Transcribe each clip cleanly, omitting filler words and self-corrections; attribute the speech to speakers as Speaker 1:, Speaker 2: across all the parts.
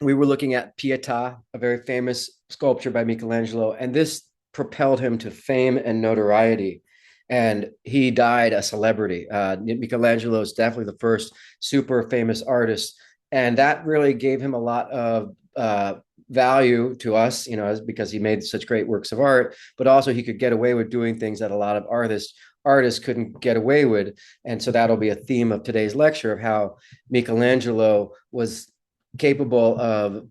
Speaker 1: we were looking at Pietà, a very famous sculpture by Michelangelo, and this propelled him to fame and notoriety. And he died a celebrity. Michelangelo is definitely the first super famous artist, and that really gave him a lot of value to us, because he made such great works of art. But also, he could get away with doing things that a lot of artists couldn't get away with. And so that'll be a theme of today's lecture of how Michelangelo was capable of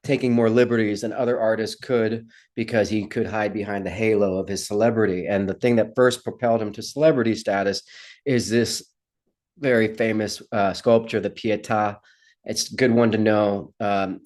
Speaker 1: taking more liberties than other artists could because he could hide behind the halo of his celebrity. And the thing that first propelled him to celebrity status is this very famous sculpture, the Pietà. It's a good one to know.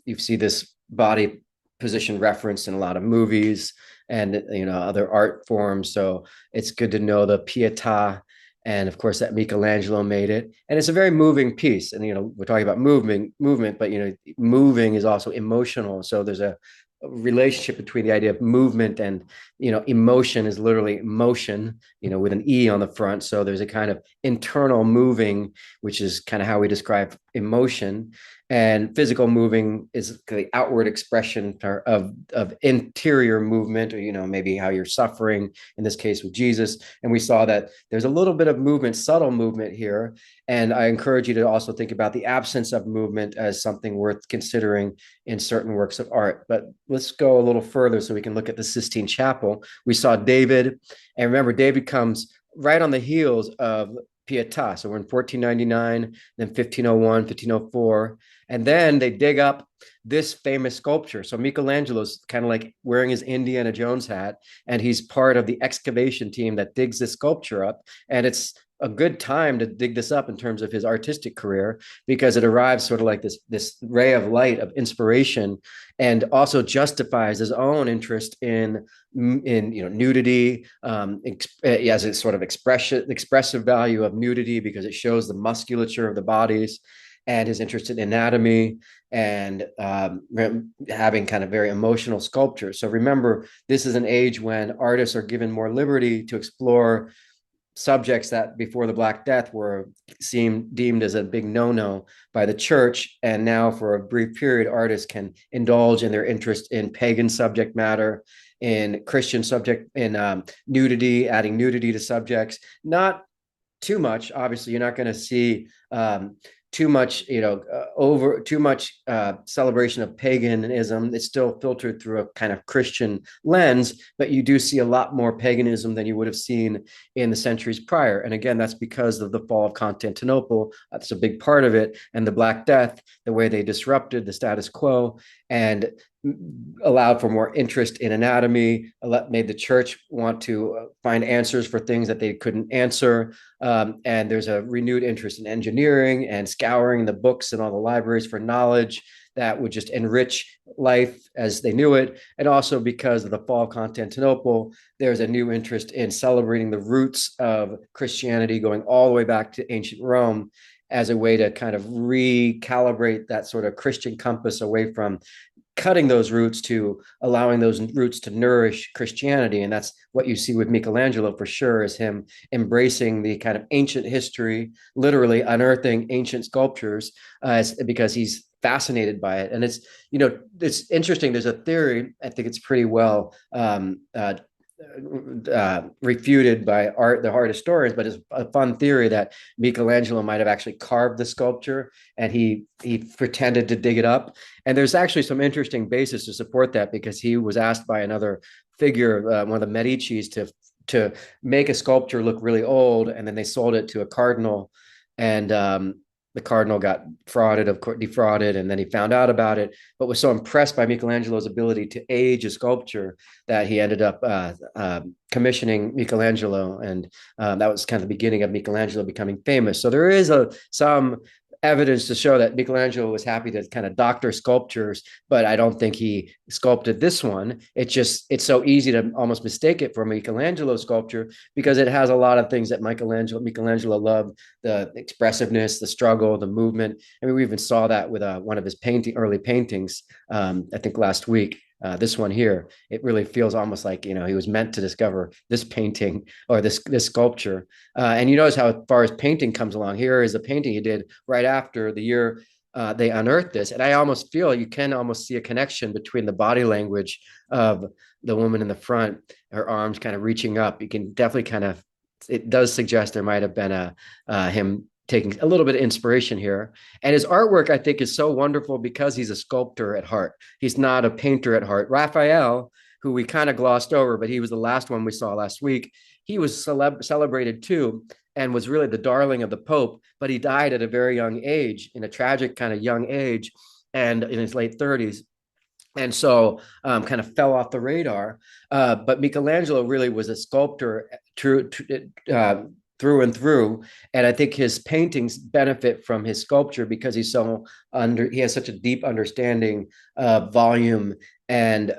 Speaker 1: You see this body position referenced in a lot of movies and other art forms. So it's good to know the Pietà, and of course that Michelangelo made it. And it's a very moving piece. And we're talking about movement, but moving is also emotional. So there's a relationship between the idea of movement and emotion is literally motion, with an E on the front. So there's a kind of internal moving, which is kind of how we describe emotion. And physical moving is the outward expression of interior movement, or maybe how you're suffering, in this case with Jesus. And we saw that there's a little bit of movement, subtle movement here. And I encourage you to also think about the absence of movement as something worth considering in certain works of art. But let's go a little further so we can look at the Sistine Chapel. We saw David, and remember, David comes right on the heels of Pietà. So we're in 1499, then 1501, 1504. And then they dig up this famous sculpture. So Michelangelo's kind of like wearing his Indiana Jones hat, and he's part of the excavation team that digs this sculpture up. And it's a good time to dig this up in terms of his artistic career, because it arrives sort of like this ray of light of inspiration, and also justifies his own interest in nudity, as a sort of expressive value of nudity, because it shows the musculature of the bodies, and his interest in anatomy, and having kind of very emotional sculpture. So remember, this is an age when artists are given more liberty to explore subjects that before the Black Death were deemed as a big no-no by the church. And now for a brief period, artists can indulge in their interest in pagan subject matter, in Christian subject, in nudity, adding nudity to subjects. Not too much. Obviously, you're not going to see too much, over too much celebration of paganism. It's still filtered through a kind of Christian lens, but you do see a lot more paganism than you would have seen in the centuries prior. And again, that's because of the fall of Constantinople. That's a big part of it. And the Black Death, the way they disrupted the status quo and allowed for more interest in anatomy, made the church want to find answers for things that they couldn't answer. And there's a renewed interest in engineering and scouring the books and all the libraries for knowledge that would just enrich life as they knew it. And also because of the fall of Constantinople, there's a new interest in celebrating the roots of Christianity going all the way back to ancient Rome, as a way to kind of recalibrate that sort of Christian compass away from cutting those roots to allowing those roots to nourish Christianity. And that's what you see with Michelangelo for sure, is him embracing the kind of ancient history, literally unearthing ancient sculptures, because he's fascinated by it. And it's interesting. There's a theory, I think it's pretty well refuted by the art historians, but it's a fun theory that Michelangelo might have actually carved the sculpture, and he pretended to dig it up. And there's actually some interesting basis to support that, because he was asked by another figure, one of the Medici's, to make a sculpture look really old, and then they sold it to a cardinal, and the cardinal got defrauded, and then he found out about it, but was so impressed by Michelangelo's ability to age a sculpture that he ended up commissioning Michelangelo, and that was kind of the beginning of Michelangelo becoming famous. So there is some evidence to show that Michelangelo was happy to kind of doctor sculptures, but I don't think he sculpted this one. It's so easy to almost mistake it for Michelangelo sculpture, because it has a lot of things that Michelangelo loved: the expressiveness, the struggle, the movement. I mean, we even saw that with one of his early paintings, I think last week. This one here, it really feels almost like he was meant to discover this painting or this sculpture. And you notice how, as far as painting comes along, here is a painting he did right after the year they unearthed this. And I almost feel you can almost see a connection between the body language of the woman in the front, her arms kind of reaching up. You can definitely kind of, it does suggest there might have been a him taking a little bit of inspiration here. And his artwork, I think, is so wonderful because he's a sculptor at heart. He's not a painter at heart. Raphael, who we kind of glossed over, but he was the last one we saw last week. He was celebrated too, and was really the darling of the Pope, but he died at a very young age, in a tragic kind of young age, and in his late 30s. And so kind of fell off the radar. But Michelangelo really was a sculptor through and through. And I think his paintings benefit from his sculpture because he has such a deep understanding of volume and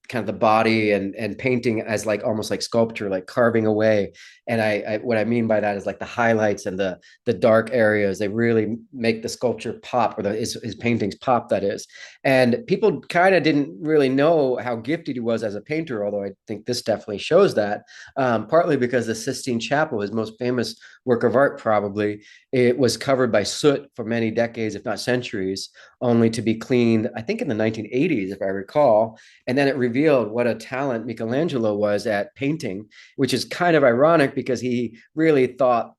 Speaker 1: kind of the body and painting as like almost like sculpture, like carving away. And I what I mean by that is like the highlights and the dark areas, they really make the sculpture pop, or his paintings pop, that is. And people kind of didn't really know how gifted he was as a painter, although I think this definitely shows that, partly because the Sistine Chapel, his most famous work of art, probably, it was covered by soot for many decades, if not centuries, only to be cleaned, I think in the 1980s, if I recall. And then it revealed what a talent Michelangelo was at painting, which is kind of ironic because he really thought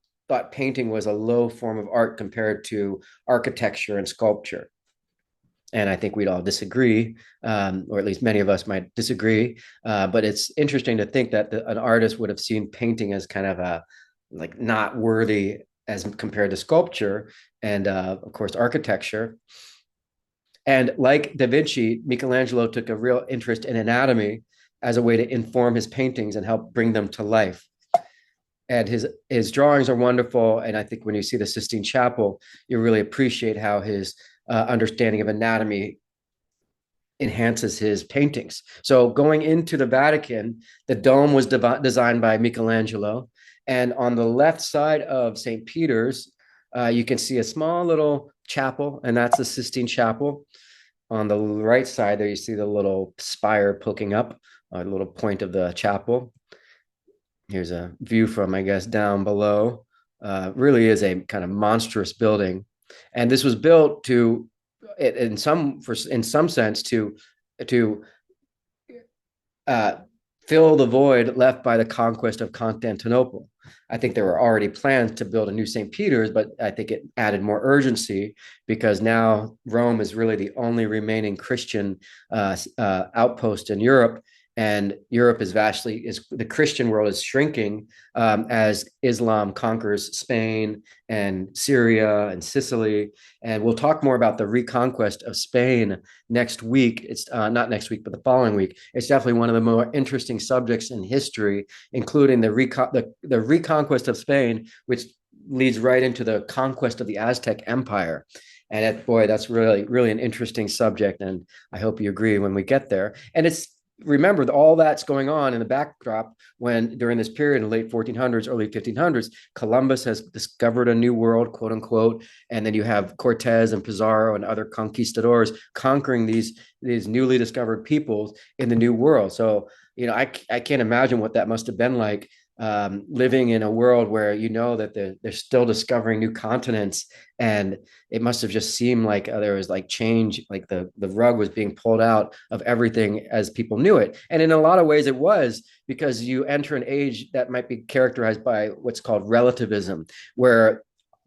Speaker 1: painting was a low form of art compared to architecture and sculpture. And I think we'd all disagree, or at least many of us might disagree. But it's interesting to think that an artist would have seen painting as kind of a like not worthy as compared to sculpture and of course architecture. And like Da Vinci, Michelangelo took a real interest in anatomy as a way to inform his paintings and help bring them to life. And his drawings are wonderful. And I think when you see the Sistine Chapel, you really appreciate how his understanding of anatomy enhances his paintings. So going into the Vatican, the dome was designed by Michelangelo. And on the left side of St. Peter's, you can see a small little chapel, and that's the Sistine Chapel. On the right side there, you see the little spire poking up, a little point of the chapel. Here's a view from, I guess, down below. Really is a kind of monstrous building. And this was built to, in some sense, to fill the void left by the conquest of Constantinople. I think there were already plans to build a new St. Peter's, but I think it added more urgency because now Rome is really the only remaining Christian outpost in Europe. And Europe is the Christian world is shrinking as Islam conquers Spain and Syria and Sicily. And we'll talk more about the reconquest of Spain next week. It's not next week, but the following week. It's definitely one of the more interesting subjects in history, including the reconquest of Spain, which leads right into the conquest of the Aztec Empire. And boy, that's really, really an interesting subject. And I hope you agree when we get there. And remember all that's going on in the backdrop when during this period in the late 1400s, early 1500s, Columbus has discovered a new world, quote unquote. And then you have Cortez and Pizarro and other conquistadors conquering these newly discovered peoples in the new world. So, I can't imagine what that must have been like, living in a world where that they're still discovering new continents, and it must have just seemed like there was like change, like the rug was being pulled out of everything as people knew it. And in a lot of ways it was, because you enter an age that might be characterized by what's called relativism, where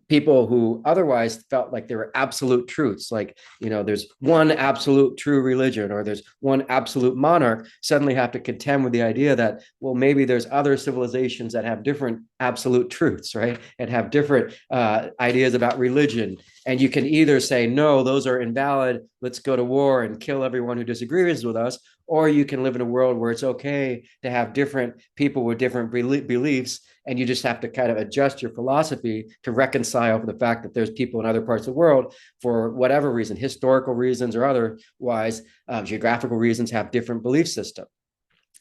Speaker 1: people who otherwise felt like there were absolute truths, like, there's one absolute true religion or there's one absolute monarch, suddenly have to contend with the idea that, well, maybe there's other civilizations that have different absolute truths, right? And have different ideas about religion. And you can either say, no, those are invalid, let's go to war and kill everyone who disagrees with us, or you can live in a world where it's okay to have different people with different beliefs, and you just have to kind of adjust your philosophy to reconcile the fact that there's people in other parts of the world, for whatever reason, historical reasons or otherwise, geographical reasons, have different belief systems.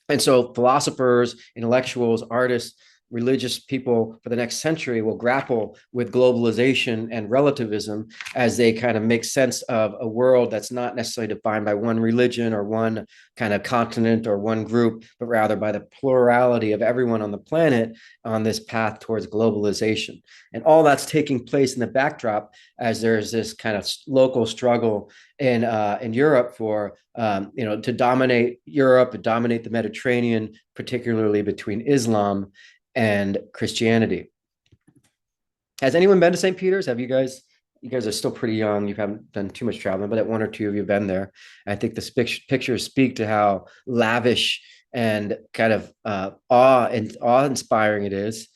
Speaker 1: And so philosophers, intellectuals, artists, religious people for the next century will grapple with globalization and relativism as they kind of make sense of a world that's not necessarily defined by one religion or one kind of continent or one group, but rather by the plurality of everyone on the planet on this path towards globalization. And all that's taking place in the backdrop as there's this kind of local struggle in Europe for to dominate Europe and dominate the Mediterranean, particularly between Islam and Christianity. Has anyone been to St. Peter's? Have you guys? You guys are still pretty young. You haven't done too much traveling, but one or two of you have been there. I think the pictures speak to how lavish and kind of awe-inspiring it is.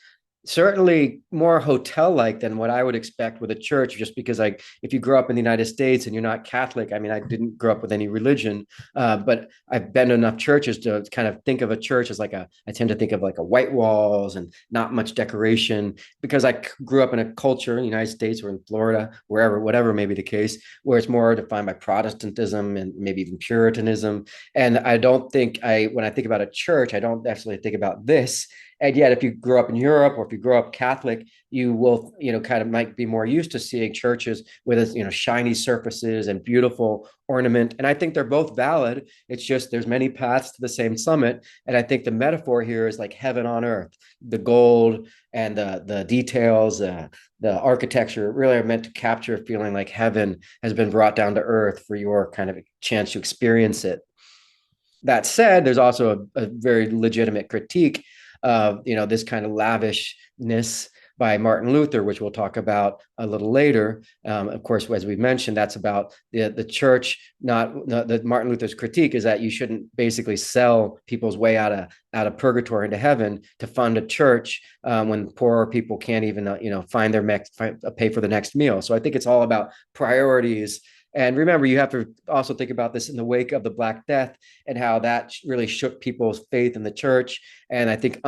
Speaker 1: Certainly more hotel-like than what I would expect with a church, just because like if you grow up in the United States and you're not Catholic, I mean, I didn't grow up with any religion, but I've been to enough churches to kind of think of a church as like I tend to think of like a white walls and not much decoration, because I grew up in a culture in the United States or in Florida, wherever, whatever may be the case, where it's more defined by Protestantism and maybe even Puritanism. And I don't think when I think about a church, I don't actually think about this. And yet, if you grow up in Europe or if you grow up Catholic, you will, kind of might be more used to seeing churches with, shiny surfaces and beautiful ornament. And I think they're both valid. It's just there's many paths to the same summit. And I think the metaphor here is like heaven on earth. The gold and the details, the architecture really are meant to capture a feeling like heaven has been brought down to earth for your kind of chance to experience it. That said, there's also a very legitimate critique of this kind of lavishness by Martin Luther, which we'll talk about a little later. Of course, as we mentioned, that's about the church. Not the Martin Luther's critique is that you shouldn't basically sell people's way out of purgatory into heaven to fund a church when poorer people can't even pay for the next meal. So I think it's all about priorities. And remember, you have to also think about this in the wake of the Black Death and how that really shook people's faith in the church. And I think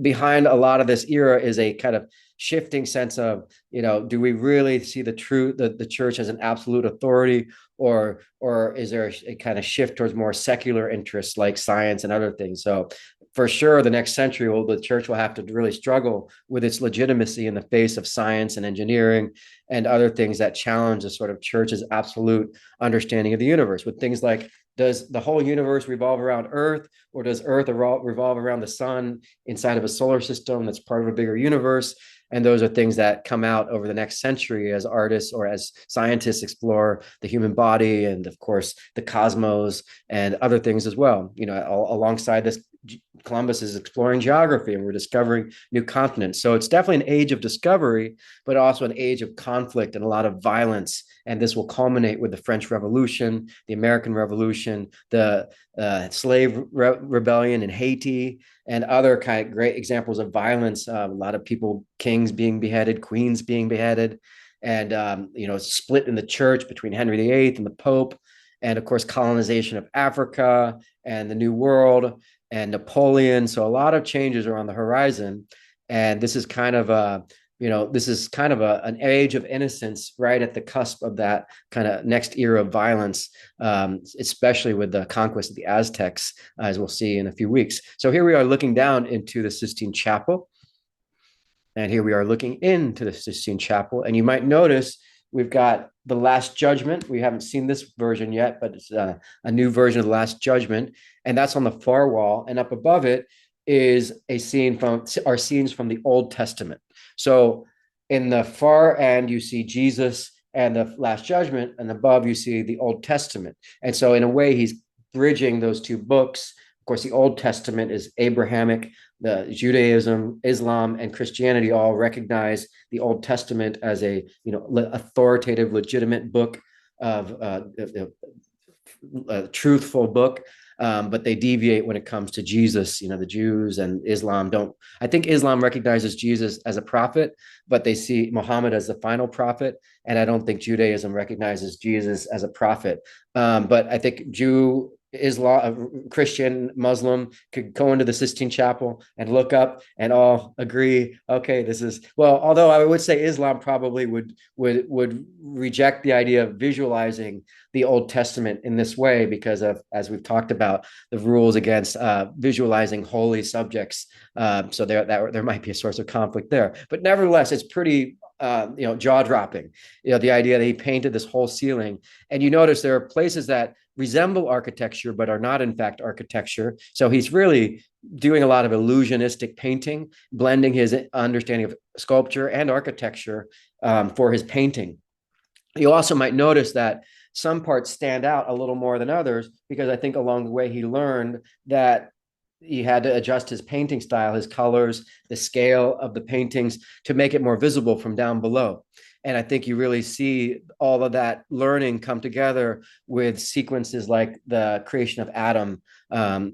Speaker 1: behind a lot of this era is a kind of shifting sense of, do we really see the church as an absolute authority, or is there a kind of shift towards more secular interests like science and other things? So for sure, the next century, the church will have to really struggle with its legitimacy in the face of science and engineering and other things that challenge the sort of church's absolute understanding of the universe, with things like, does the whole universe revolve around Earth, or does Earth revolve around the sun inside of a solar system that's part of a bigger universe? And those are things that come out over the next century as artists or as scientists explore the human body and, of course, the cosmos and other things as well. Alongside this, Columbus is exploring geography and we're discovering new continents. So it's definitely an age of discovery, but also an age of conflict and a lot of violence. And this will culminate with the French Revolution, the American Revolution, the slave rebellion in Haiti, and other kind of great examples of violence. A lot of people, kings being beheaded, queens being beheaded, and split in the church between Henry VIII and the Pope, and of course colonization of Africa and the New World and Napoleon. So a lot of changes are on the horizon, and this is kind of an age of innocence right at the cusp of that kind of next era of violence, especially with the conquest of the Aztecs, as we'll see in a few weeks. So here we are looking down into the Sistine Chapel. And here we are looking into the Sistine Chapel. And you might notice we've got the Last Judgment. We haven't seen this version yet, but it's a new version of the Last Judgment. And that's on the far wall. And up above it is scenes from the Old Testament. So in the far end, you see Jesus and the Last Judgment, and above you see the Old Testament. And so in a way, he's bridging those two books. Of course, the Old Testament is Abrahamic. The Judaism, Islam, and Christianity all recognize the Old Testament as a authoritative, legitimate book of a truthful book. But they deviate when it comes to Jesus. The Jews and Islam don't. I think Islam recognizes Jesus as a prophet, but they see Muhammad as the final prophet. And I don't think Judaism recognizes Jesus as a prophet. But I think Islam, Christian, Muslim could go into the Sistine Chapel and look up and all agree, okay, this is well. Although I would say Islam probably would reject the idea of visualizing the Old Testament in this way because of, as we've talked about, the rules against visualizing holy subjects. So there might be a source of conflict there. But nevertheless, it's pretty jaw dropping. The idea that he painted this whole ceiling, and you notice there are places that resemble architecture but are not in fact architecture. So he's really doing a lot of illusionistic painting, blending his understanding of sculpture and architecture for his painting. You also might notice that some parts stand out a little more than others because I think along the way he learned that he had to adjust his painting style, his colors, the scale of the paintings to make it more visible from down below. And I think you really see all of that learning come together with sequences like the creation of Adam,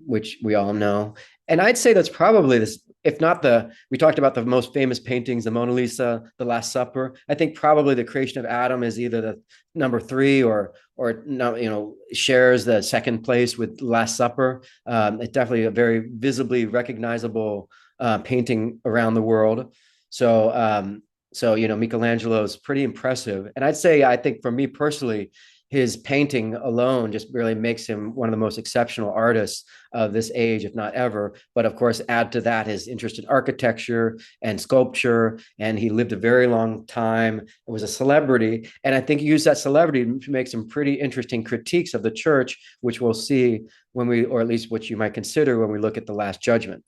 Speaker 1: which we all know. And I'd say that's probably this, if not we talked about the most famous paintings, the Mona Lisa, the Last Supper. I think probably the creation of Adam is either the number three or no, shares the second place with Last Supper. It's definitely a very visibly recognizable painting around the world. So Michelangelo is pretty impressive, and I think for me personally, his painting alone just really makes him one of the most exceptional artists of this age, if not ever. But of course, add to that his interest in architecture and sculpture, and he lived a very long time. It was a celebrity, and I think he used that celebrity to make some pretty interesting critiques of the church, which we'll see or at least what you might consider when we look at the Last Judgment.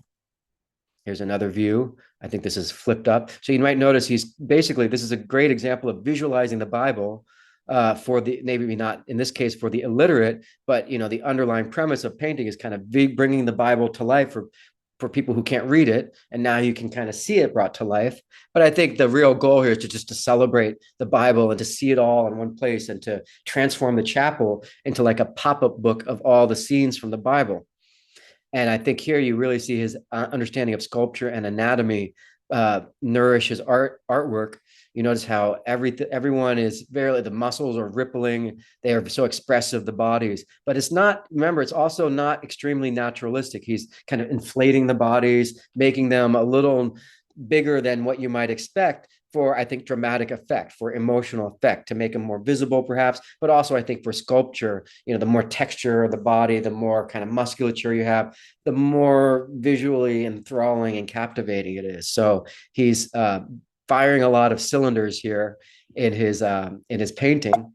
Speaker 1: Here's another view. I think this is flipped up. So you might notice this is a great example of visualizing the Bible for the, maybe not in this case for the illiterate, but the underlying premise of painting is kind of bringing the Bible to life for people who can't read it. And now you can kind of see it brought to life. But I think the real goal here is to celebrate the Bible and to see it all in one place and to transform the chapel into like a pop-up book of all the scenes from the Bible. And I think here you really see his understanding of sculpture and anatomy nourish his artwork. You notice how everyone is the muscles are rippling. They are so expressive, the bodies, but remember, it's also not extremely naturalistic. He's kind of inflating the bodies, making them a little bigger than what you might expect for, I think, dramatic effect, for emotional effect, to make them more visible, perhaps, but also I think for sculpture, the more texture of the body, the more kind of musculature you have, the more visually enthralling and captivating it is. So he's firing a lot of cylinders here in his painting.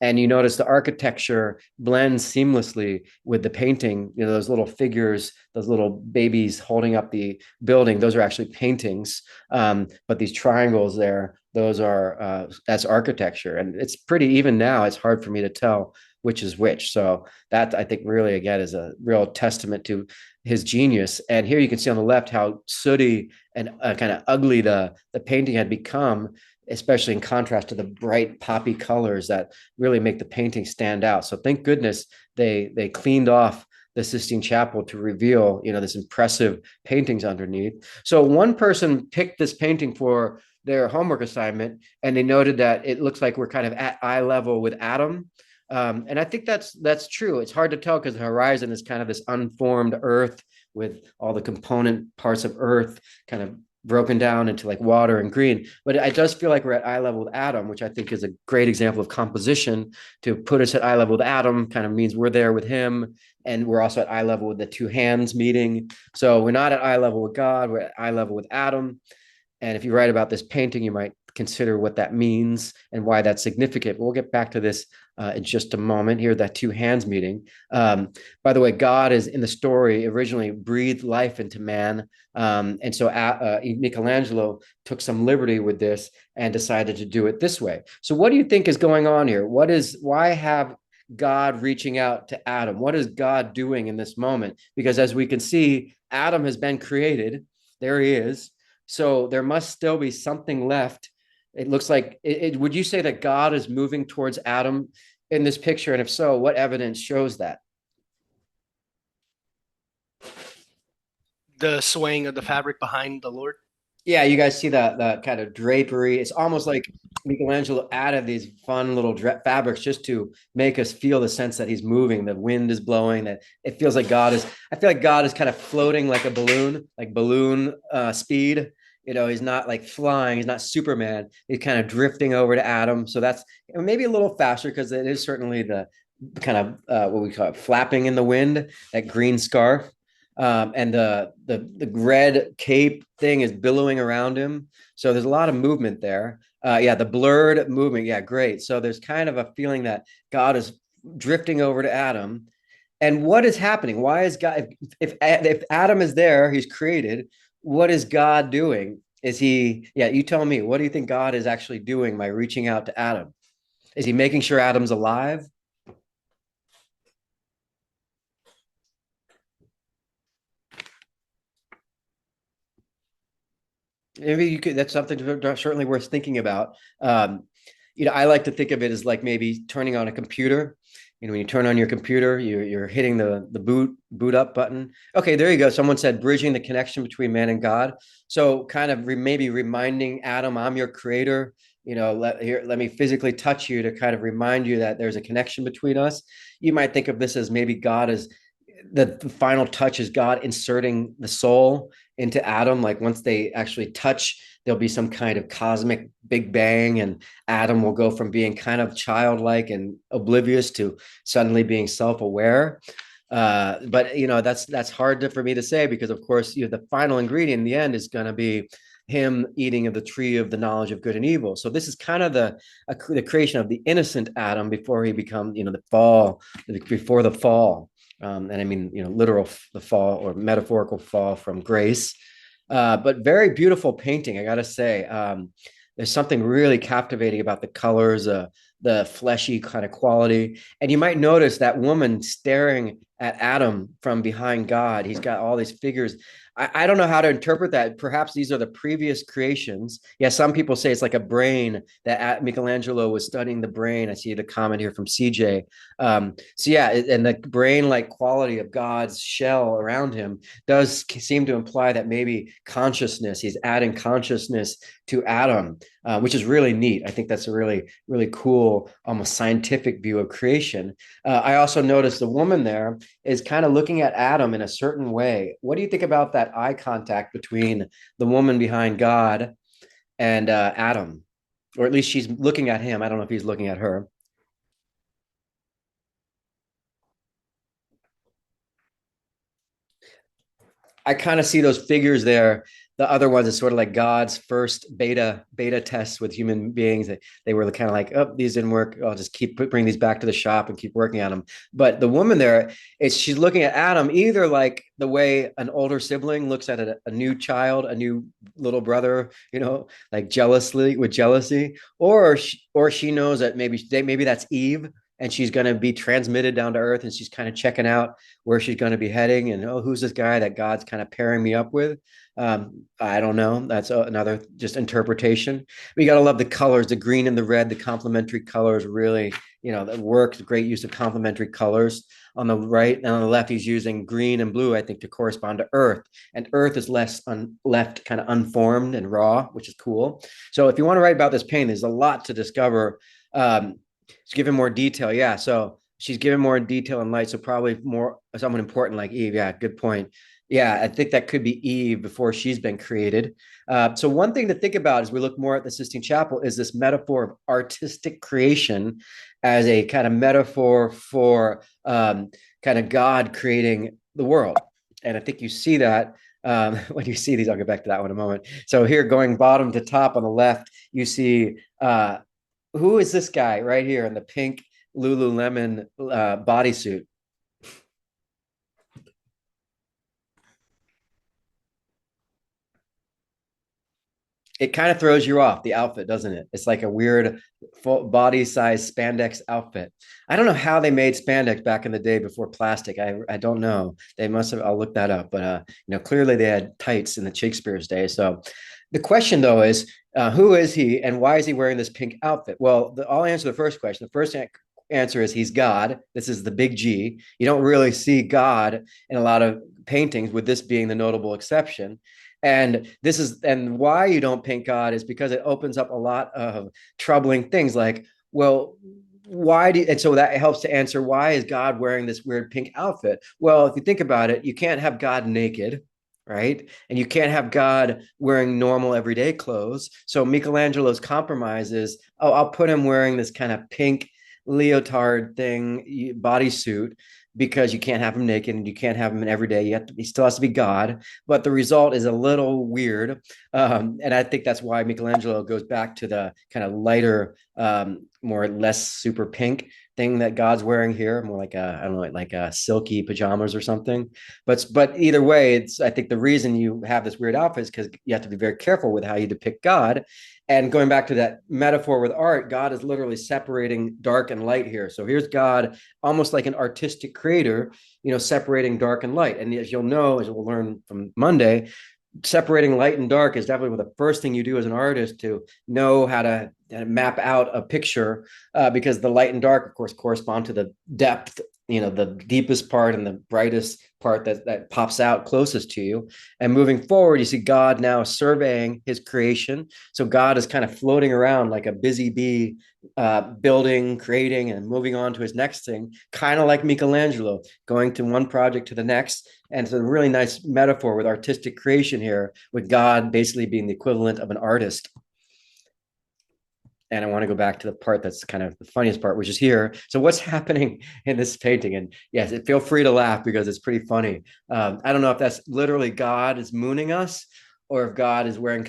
Speaker 1: And you notice the architecture blends seamlessly with the painting. Those little figures, those little babies holding up the building, those are actually paintings. But these triangles there, that's architecture. And it's pretty, even now, it's hard for me to tell which is which. So that, I think, really, again, is a real testament to his genius. And here you can see on the left how sooty and kind of ugly the painting had become, especially in contrast to the bright poppy colors that really make the painting stand out. So thank goodness they cleaned off the Sistine Chapel to reveal, this impressive paintings underneath. So one person picked this painting for their homework assignment, and they noted that it looks like we're kind of at eye level with Adam. And I think that's true. It's hard to tell because the horizon is kind of this unformed earth with all the component parts of earth kind of broken down into like water and green. But it does feel like we're at eye level with Adam, which I think is a great example of composition. To put us at eye level with Adam kind of means we're there with him. And we're also at eye level with the two hands meeting. So we're not at eye level with God, we're at eye level with Adam. And if you write about this painting, you might consider what that means and why that's significant. But we'll get back to this in just a moment. Here, that two hands meeting. By the way, God is in the story originally breathed life into man. And so Michelangelo took some liberty with this and decided to do it this way. So what do you think is going on here? Why have God reaching out to Adam? What is God doing in this moment? Because as we can see, Adam has been created. There he is. So there must still be something left. It looks like would you say that God is moving towards Adam in this picture? And if so, what evidence shows that?
Speaker 2: The swaying of the fabric behind the Lord.
Speaker 1: Yeah, you guys see the kind of drapery. It's almost like Michelangelo added these fun little fabrics just to make us feel the sense that he's moving. The wind is blowing. That it feels like God is. I feel like God is kind of floating like a balloon, like balloon speed. You know, he's not like flying. He's not Superman. He's kind of drifting over to Adam. So that's maybe a little faster because it is certainly the kind of what we call it, flapping in the wind. That green scarf and the red cape thing is billowing around him. So there's a lot of movement there. Yeah, the blurred movement. Yeah, great. So there's kind of a feeling that God is drifting over to Adam. And what is happening? Why is God? If Adam is there, he's created. What is God doing? Is he? Yeah, you tell me. What do you think God is actually doing by reaching out to Adam? Is he making sure Adam's alive? Maybe you could. That's something certainly worth thinking about. I like to think of it as like maybe turning on a computer. When you turn on your computer, you're hitting the boot up button. Okay, there you go. Someone said bridging the connection between man and God. So kind of maybe reminding Adam, I'm your creator. Let me physically touch you to kind of remind you that there's a connection between us. You might think of this as maybe God is the final touch is God inserting the soul into Adam. Like once they actually touch, there'll be some kind of cosmic big bang, and Adam will go from being kind of childlike and oblivious to suddenly being self-aware. But that's for me to say because, of course, the final ingredient in the end is going to be him eating of the tree of the knowledge of good and evil. So this is kind of the creation of the innocent Adam before he become the fall, before the fall. And I mean, literal the fall or metaphorical fall from grace. But very beautiful painting, I gotta say. There's something really captivating about the colors, the fleshy kind of quality. And you might notice that woman staring at Adam from behind God. He's got all these figures. I don't know how to interpret that. Perhaps these are the previous creations. Yeah, some people say it's like a brain that Michelangelo was studying the brain. I see the comment here from CJ. So yeah, and the brain-like quality of God's shell around him does seem to imply that maybe consciousness, he's adding consciousness to Adam, which is really neat. I think that's a really, really cool, almost scientific view of creation. I also noticed the woman there is kind of looking at Adam in a certain way. What do you think about that eye contact between the woman behind God and Adam? Or at least she's looking at him. I don't know if he's looking at her. I kind of see those figures there. The other ones is sort of like God's first beta tests with human beings. They were kind of like, oh, these didn't work. I'll just keep bring these back to the shop and keep working on them. But the woman there, she's looking at Adam either like the way an older sibling looks at a new child, a new little brother, like jealously with jealousy, or she knows that maybe that's Eve and she's going to be transmitted down to earth and she's kind of checking out where she's going to be heading and who's this guy that God's kind of pairing me up with. I don't know, that's another just interpretation. We got to love the colors, the green and the red, the complementary colors, really, that works. Great use of complementary colors. On the right and on the left he's using green and blue, I think, to correspond to earth, and earth is left kind of unformed and raw, which is cool. So if you want to write about this painting, there's a lot to discover. She's given more detail. Yeah. So she's given more detail and light. So probably more someone important like Eve. Yeah. Good point. Yeah. I think that could be Eve before she's been created. So one thing to think about as we look more at the Sistine Chapel is this metaphor of artistic creation as a kind of metaphor for kind of God creating the world. And I think you see that when you see these. I'll get back to that one in a moment. So here, going bottom to top on the left, you see who is this guy right here in the pink Lululemon bodysuit? It kind of throws you off the outfit, doesn't it? It's like a weird full body size spandex outfit. I don't know how they made spandex back in the day before plastic. I don't know. They must have. I'll look that up. But clearly they had tights in the Shakespeare's day. So the question though is, who is he and why is he wearing this pink outfit? Well, I'll answer the first question. The first answer is he's God. This is the big G. You don't really see God in a lot of paintings, with this being the notable exception. And this is, and why you don't paint God is because it opens up a lot of troubling things like, well, why do, and so that helps to answer, why is God wearing this weird pink outfit? Well, if you think about it, you can't have God naked, right? And you can't have God wearing normal everyday clothes. So Michelangelo's compromise is, oh, I'll put him wearing this kind of pink leotard thing, bodysuit, because you can't have him naked and you can't have him in every day. You have to, he still has to be God, but the result is a little weird. And I think that's why Michelangelo goes back to the kind of lighter, more less super pink thing that God's wearing here, more like a, I don't know, like a silky pajamas or something. But either way, it's, I think the reason you have this weird outfit is because you have to be very careful with how you depict God. And going back to that metaphor with art, God is literally separating dark and light here. So here's God almost like an artistic creator, separating dark and light. And as you'll know, as we'll learn from Monday, separating light and dark is definitely the first thing you do as an artist to know how to map out a picture, because the light and dark, of course, correspond to the depth, the deepest part and the brightest part that pops out closest to you. And moving forward, you see God now surveying his creation. So God is kind of floating around like a busy bee, building, creating, and moving on to his next thing, kind of like Michelangelo, going to one project to the next. And it's a really nice metaphor with artistic creation here, with God basically being the equivalent of an artist. And I want to go back to the part that's kind of the funniest part, which is here. So what's happening in this painting? And yes, feel free to laugh because it's pretty funny. I don't know if that's literally God is mooning us, or if God is wearing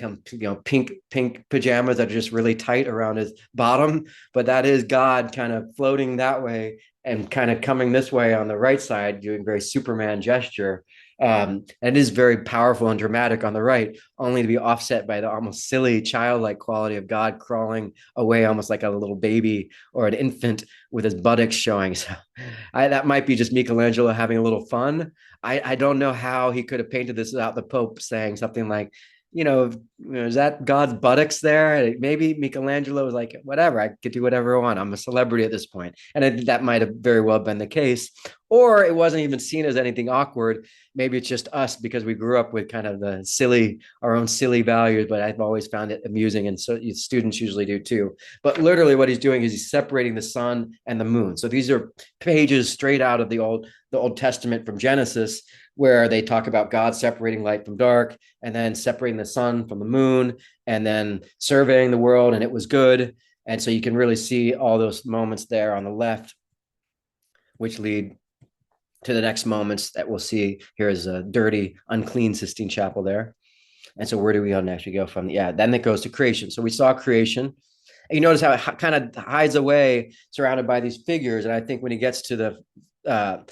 Speaker 1: pink pajamas that are just really tight around his bottom. But that is God kind of floating that way and kind of coming this way on the right side, doing very Superman gesture. And it is very powerful and dramatic on the right, only to be offset by the almost silly childlike quality of God crawling away almost like a little baby or an infant with his buttocks showing. So that might be just Michelangelo having a little fun. I don't know how he could have painted this without the Pope saying something like, is that God's buttocks there? Maybe Michelangelo was like, whatever, I could do whatever I want. I'm a celebrity at this point. And I think that might have very well been the case. Or it wasn't even seen as anything awkward. Maybe it's just us because we grew up with kind of our own silly values, but I've always found it amusing. And so students usually do too. But literally what he's doing is he's separating the sun and the moon. So these are pages straight out of the Old Testament from Genesis, where they talk about God separating light from dark, and then separating the sun from the moon, and then surveying the world, and it was good. And so you can really see all those moments there on the left, which lead to the next moments that we'll see. Here is a dirty, unclean Sistine Chapel there. And so where do we go next? We go from, then it goes to creation. So we saw creation. And you notice how it kind of hides away, surrounded by these figures. And I think when he gets to the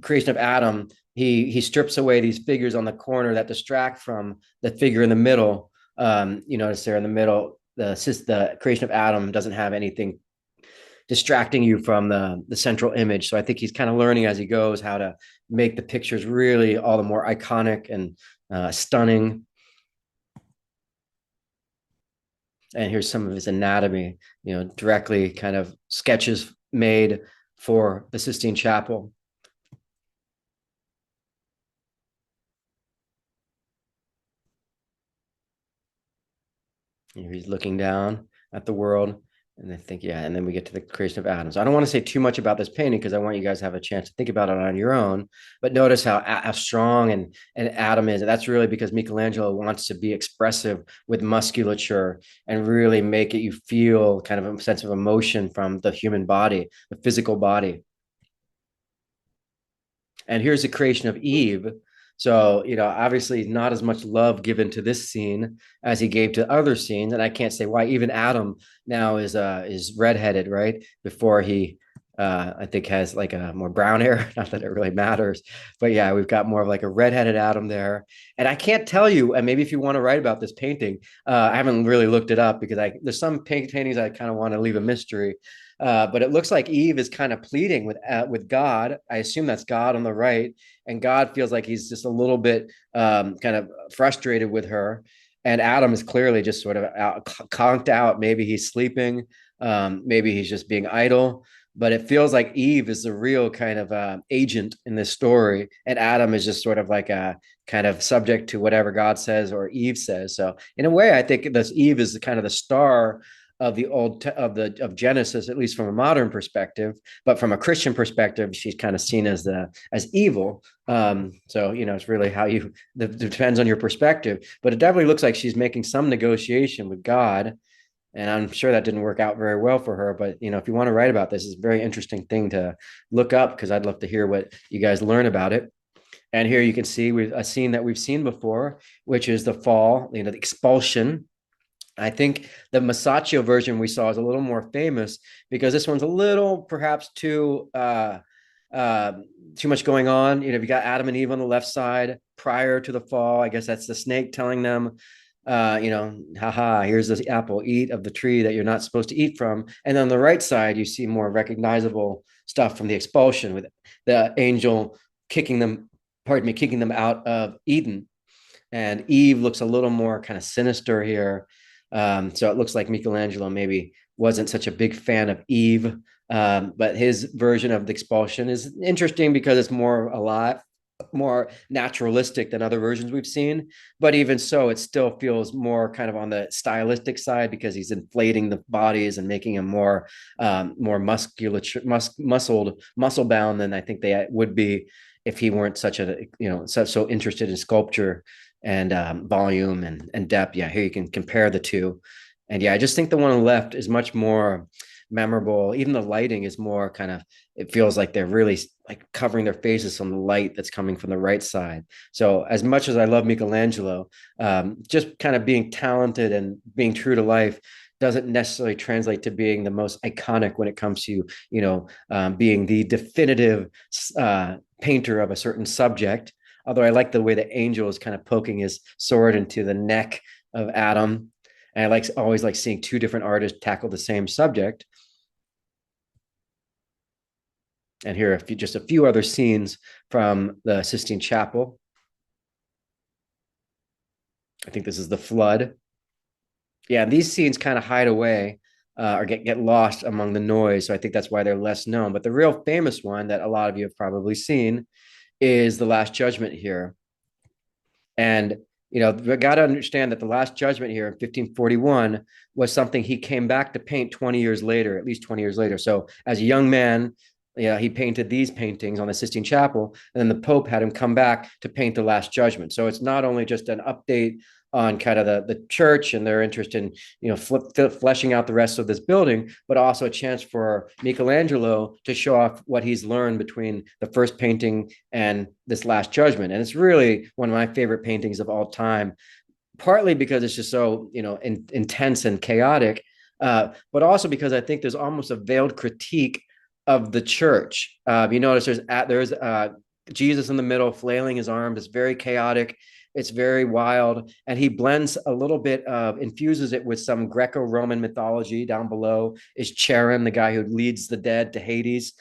Speaker 1: creation of Adam, he strips away these figures on the corner that distract from the figure in the middle. You notice there in the middle, the creation of Adam doesn't have anything distracting you from the central image. So I think he's kind of learning as he goes how to make the pictures really all the more iconic and stunning. And here's some of his anatomy, directly kind of sketches made for the Sistine Chapel. He's looking down at the world. And I think, and then we get to the creation of Adam. So I don't want to say too much about this painting because I want you guys to have a chance to think about it on your own. But notice how strong and Adam is. And that's really because Michelangelo wants to be expressive with musculature and really make it you feel kind of a sense of emotion from the human body, the physical body. And here's the creation of Eve. So, obviously not as much love given to this scene as he gave to other scenes. And I can't say why. Even Adam now is redheaded, right? Before he, I think, has like a more brown hair. Not that it really matters. But yeah, we've got more of like a redheaded Adam there. And I can't tell you, and maybe if you want to write about this painting, I haven't really looked it up because there's some paintings I kind of want to leave a mystery. But it looks like Eve is kind of pleading with God. I assume that's God on the right, and God feels like he's just a little bit kind of frustrated with her. And Adam is clearly just sort of conked out. Maybe he's sleeping. Maybe he's just being idle. but it feels like Eve is the real kind of agent in this story, and Adam is just sort of like a kind of subject to whatever God says or Eve says. So in a way, I think this Eve is the kind of the star of the of Genesis, at least from a modern perspective. But from a Christian perspective, she's kind of seen as the as evil. So it's really how it depends on your perspective. But it definitely looks like she's making some negotiation with God, and I'm sure that didn't work out very well for her. But if you want to write about this, it's a very interesting thing to look up, because I'd love to hear what you guys learn about it. And here you can see a scene that we've seen before, which is the fall, the expulsion. I think the Masaccio version we saw is a little more famous because this one's a little perhaps uh, too much going on. You got Adam and Eve on the left side prior to the fall. I guess that's the snake telling them, haha, here's this apple, eat of the tree that you're not supposed to eat from. And on the right side, you see more recognizable stuff from the expulsion with the angel kicking them, pardon me, kicking them out of Eden. And Eve looks a little more kind of sinister here. So it looks like Michelangelo maybe wasn't such a big fan of Eve, but his version of the expulsion is interesting because it's more alive, more naturalistic than other versions we've seen. But even so, it still feels more kind of on the stylistic side because he's inflating the bodies and making them more muscle bound than I think they would be if he weren't such a so interested in sculpture and volume and depth. Yeah, here you can compare the two. And yeah, I just think the one on the left is much more memorable. Even the lighting is more kind of, it feels like they're really like covering their faces from the light that's coming from the right side. So as much as I love Michelangelo, just kind of being talented and being true to life doesn't necessarily translate to being the most iconic when it comes to being the definitive painter of a certain subject. Although I like the way the angel is kind of poking his sword into the neck of Adam. And I always like seeing two different artists tackle the same subject. And here are just a few other scenes from the Sistine Chapel. I think this is the flood. Yeah, these scenes kind of hide away or get lost among the noise. So I think that's why they're less known. But the real famous one that a lot of you have probably seen is the Last Judgment here. And we got to understand that the Last Judgment here in 1541 was something he came back to paint 20 years later, at least 20 years later. So as a young man, he painted these paintings on the Sistine Chapel, and then the Pope had him come back to paint the Last Judgment. So it's not only just an update on kind of the church and their interest in fleshing out the rest of this building, but also a chance for Michelangelo to show off what he's learned between the first painting and this Last Judgment. And it's really one of my favorite paintings of all time, partly because it's just so intense and chaotic, but also because I think there's almost a veiled critique of the church. You notice there's Jesus in the middle flailing his arms. It's very chaotic. It's very wild. And he blends a little bit of, infuses it with some Greco-Roman mythology. Down below is Charon, the guy who leads the dead to Hades.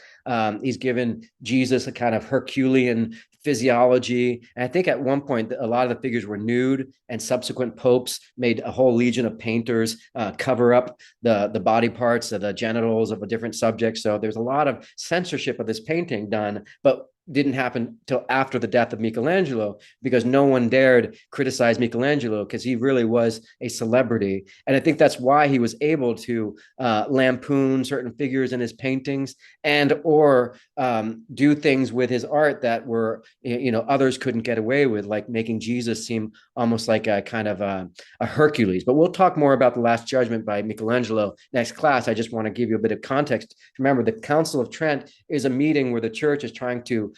Speaker 1: He's given Jesus a kind of Herculean physiology. And I think at one point, a lot of the figures were nude, and subsequent popes made a whole legion of painters cover up the body parts of the genitals of a different subject. So there's a lot of censorship of this painting done, but didn't happen till after the death of Michelangelo, because no one dared criticize Michelangelo because he really was a celebrity. And I think that's why he was able to lampoon certain figures in his paintings and or do things with his art that were others couldn't get away with, like making Jesus seem almost like a kind of a Hercules. But we'll talk more about the Last Judgment by Michelangelo next class. I just want to give you a bit of context. Remember, the Council of Trent is a meeting where the church is trying to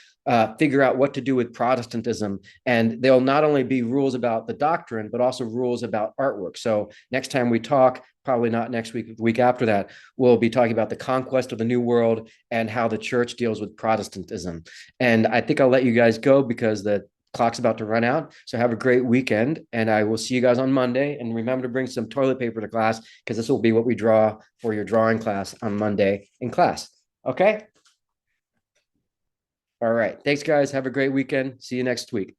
Speaker 1: figure out what to do with Protestantism. And there'll not only be rules about the doctrine, but also rules about artwork. So next time we talk, probably not next week, the week after that, we'll be talking about the conquest of the New World and how the church deals with Protestantism. And I think I'll let you guys go because the clock's about to run out. So have a great weekend, and I will see you guys on Monday. And remember to bring some toilet paper to class, because this will be what we draw for your drawing class on Monday in class. Okay? All right. Thanks, guys. Have a great weekend. See you next week.